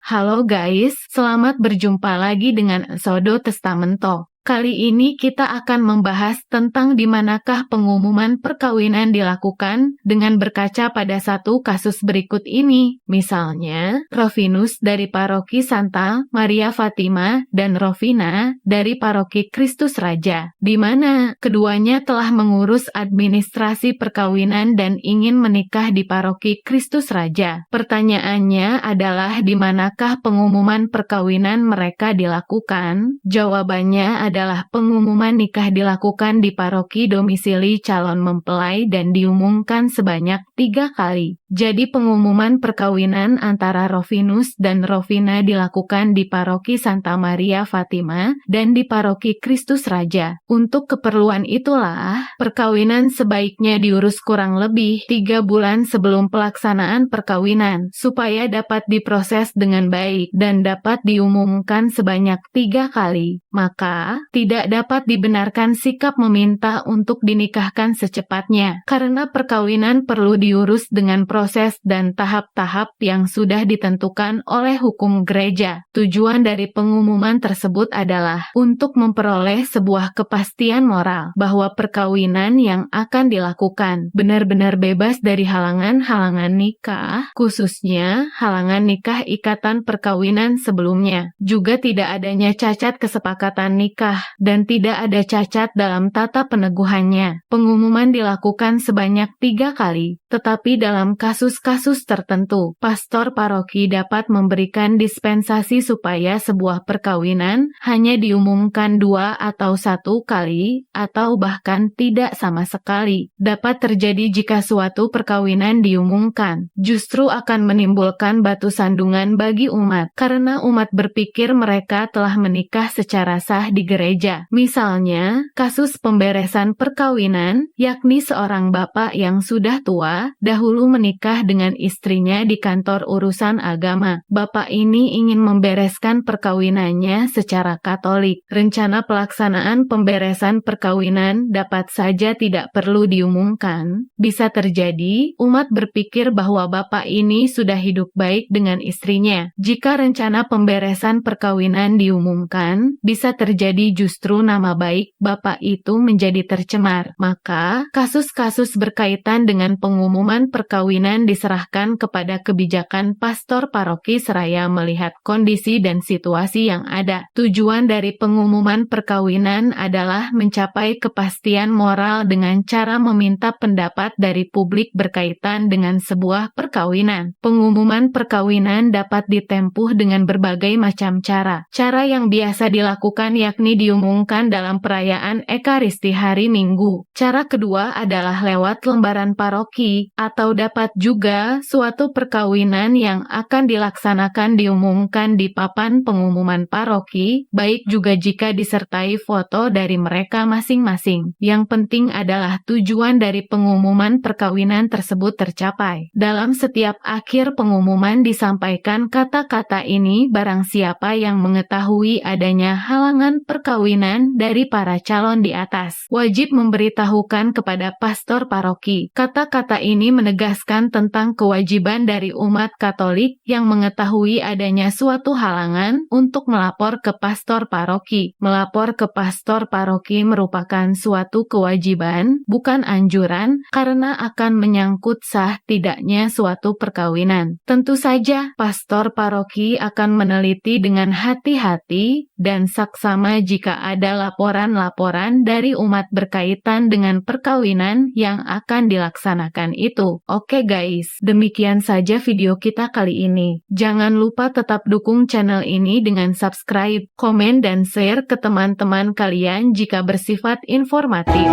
Halo guys, selamat berjumpa lagi dengan Sodo Testamento. Kali ini kita akan membahas tentang di manakah pengumuman perkawinan dilakukan dengan berkaca pada satu kasus berikut ini. Misalnya, Rovinus dari Paroki Santa Maria Fatima dan Rovina dari Paroki Kristus Raja, di mana keduanya telah mengurus administrasi perkawinan dan ingin menikah di Paroki Kristus Raja. Pertanyaannya adalah di manakah pengumuman perkawinan mereka dilakukan? Jawabannya adalah pengumuman nikah dilakukan di paroki domisili calon mempelai dan diumumkan sebanyak 3 kali. Jadi pengumuman perkawinan antara Rovinus dan Rovina dilakukan di Paroki Santa Maria Fatima dan di Paroki Kristus Raja. Untuk keperluan itulah, perkawinan sebaiknya diurus kurang lebih 3 bulan sebelum pelaksanaan perkawinan, supaya dapat diproses dengan baik dan dapat diumumkan sebanyak 3 kali. Maka, tidak dapat dibenarkan sikap meminta untuk dinikahkan secepatnya, karena perkawinan perlu diurus dengan proses dan tahap-tahap yang sudah ditentukan oleh hukum gereja. Tujuan dari pengumuman tersebut adalah untuk memperoleh sebuah kepastian moral bahwa perkawinan yang akan dilakukan benar-benar bebas dari halangan-halangan nikah, khususnya halangan nikah ikatan perkawinan sebelumnya. Juga tidak adanya cacat kesepakatan nikah dan tidak ada cacat dalam tata peneguhannya. Pengumuman dilakukan sebanyak 3 kali, tetapi dalam kasus-kasus tertentu, pastor paroki dapat memberikan dispensasi supaya sebuah perkawinan hanya diumumkan 2 atau 1 kali, atau bahkan tidak sama sekali. Dapat terjadi jika suatu perkawinan diumumkan, justru akan menimbulkan batu sandungan bagi umat, karena umat berpikir mereka telah menikah secara sah di gereja. Misalnya, kasus pemberesan perkawinan, yakni seorang bapak yang sudah tua, dahulu menikah dengan istrinya di kantor urusan agama. Bapak ini ingin membereskan perkawinannya secara Katolik. Rencana pelaksanaan pemberesan perkawinan dapat saja tidak perlu diumumkan. Bisa terjadi, umat berpikir bahwa bapak ini sudah hidup baik dengan istrinya. Jika rencana pemberesan perkawinan diumumkan, bisa terjadi justru nama baik bapak itu menjadi tercemar. Maka, kasus-kasus berkaitan dengan pengumuman perkawinan diserahkan kepada kebijakan pastor paroki seraya melihat kondisi dan situasi yang ada. Tujuan dari pengumuman perkawinan adalah mencapai kepastian moral dengan cara meminta pendapat dari publik berkaitan dengan sebuah perkawinan. Pengumuman perkawinan dapat ditempuh dengan berbagai macam cara. Cara yang biasa dilakukan yakni diumumkan dalam perayaan Ekaristi hari Minggu. Cara kedua adalah lewat lembaran paroki, atau dapat juga suatu perkawinan yang akan dilaksanakan diumumkan di papan pengumuman paroki, baik juga jika disertai foto dari mereka masing-masing. Yang penting adalah tujuan dari pengumuman perkawinan tersebut tercapai. Dalam setiap akhir pengumuman disampaikan kata-kata ini: barang siapa yang mengetahui adanya halangan perkawinan dari para calon di atas, wajib memberitahukan kepada pastor paroki. Kata-kata ini menegaskan tentang kewajiban dari umat Katolik yang mengetahui adanya suatu halangan untuk melapor ke pastor paroki. Melapor ke pastor paroki merupakan suatu kewajiban, bukan anjuran, karena akan menyangkut sah tidaknya suatu perkawinan. Tentu saja, pastor paroki akan meneliti dengan hati-hati dan saksama jika ada laporan-laporan dari umat berkaitan dengan perkawinan yang akan dilaksanakan itu. Oke guys, demikian saja video kita kali ini. Jangan lupa tetap dukung channel ini dengan subscribe, komen, dan share ke teman-teman kalian jika bersifat informatif.